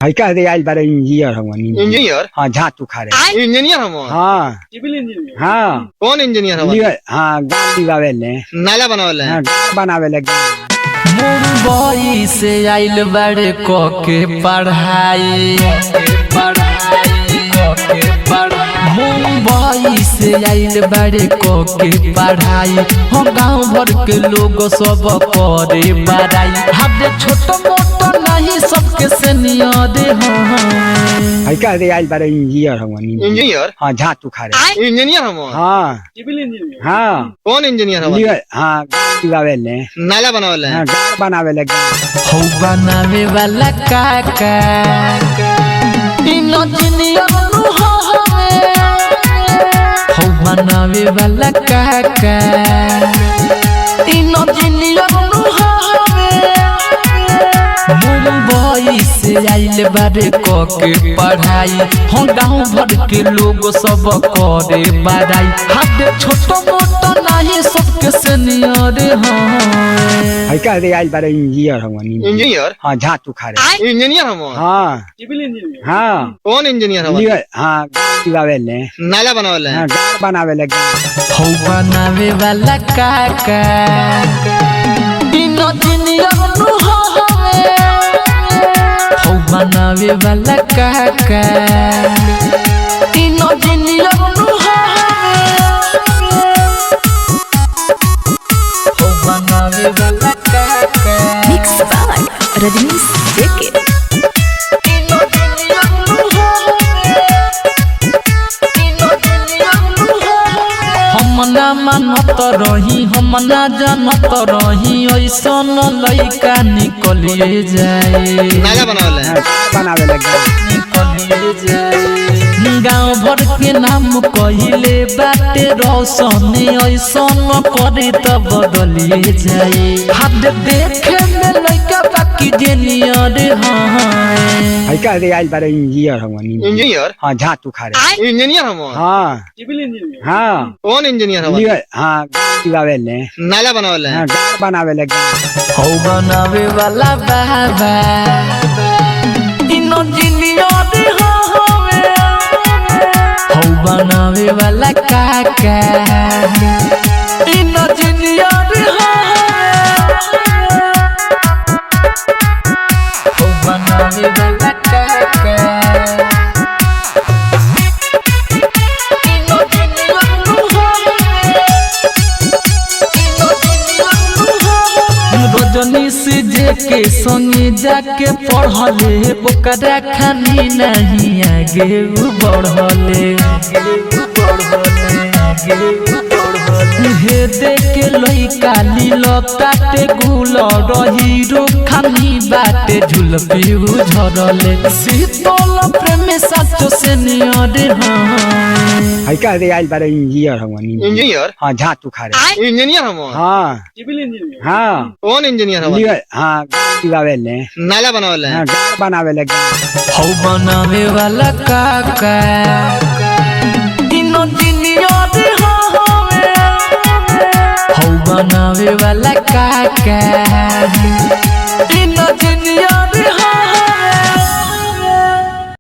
है कह दे आइल बारे इंजीनियर हम इंजीनियर। हाँ झाट उखाड़े इंजीनियर हम। हाँ सिविल इंजीनियर। हाँ कौन इंजीनियर हम? हाँ गाड़ी बनावेले नाला बनावेले। हाँ गाड़ी बनावेले। मुंबई से आइल बड़े के पढ़ाई मुंबई से आइल बड़े के पढ़ाई हम गाँव भर के लोग सब करे बड़ाई हमारे छोट मोट नहीं सबके सीनियर है कह दे आइल बारे इंजीनियर हम इंजीनियर। हाँ झाट उखाड़े इंजीनियर हम। हाँ सिविल इंजीनियर। हाँ कौन इंजीनियर हम? हाँ गाड़ी बनावेले नाला बनावेले। हाँ गाड़ी बनावेले। हो बनावे वाला काका इंजीनियर हो बनावे वाला काका इंजीनियर मुंबई से आइल बारे के पढ़ाई हम गाँव भर के लोग सब करे बड़ाई हाथ छोट मोट नहीं सबके सीनियर है कह दे आइल बारे इंजीनियर हम इंजीनियर। हाँ झाट उखाड़े इंजीनियर हम। हाँ सिविल इंजीनियर। हाँ कौन इंजीनियर हम? हाँ गाड़ी बनावेले नाला बनावेले। हाँ गाड़ी बनावेले। हो बनावे वाला काका इंजीनियर हो बनावे वाला काका इंजीनियर हो बनावे वाला काका Mix by Rajnish JK. हम ना मानत रही हम ना जानत रही ऐसन लइका निकलिए जाए नाला बनावेले। हाँ गाड़ी बनावेले। निकलिए जाए गाँव भर के नाम कहिले बाटे रोशन ऐसन करे त बदलिए जाए हाथ देखे में लइका बाकी जेनियर है कह दे आइल बारे इंजीनियर हम इंजीनियर। हाँ झाट उखाड़े इंजीनियर हम। हाँ सिविल इंजीनियर। हाँ कौन इंजीनियर हम? हाँ गाड़ी बनावेले नाला बनावेले। हाँ गाड़ी बनावेले। हो बनावे वाला बाबा इंजीनियर हो बनावे वाला काका इंजीनियर हो बनावे वाला काका रजनीश जेके संगे जाके पढ़ले ओकरा खानी नहीं आगे बढ़ले हे देखे लइका लीलताटे गुल हीरो खानी बाटे झुलपी झरले शीतल प्रेम साचो सीनियर है कह दे आइल बारे इंजीनियर हम इंजीनियर। हाँ झाट उखाड़े इंजीनियर हम। हाँ सिविल इंजीनियर। हाँ कौन इंजीनियर हम? हाँ गाड़ी बनावेले नाला बनावेले। हाँ गाड़ी बनावेले। हो बनावे वाला काका इंजीनियर हो बनावे वाला काका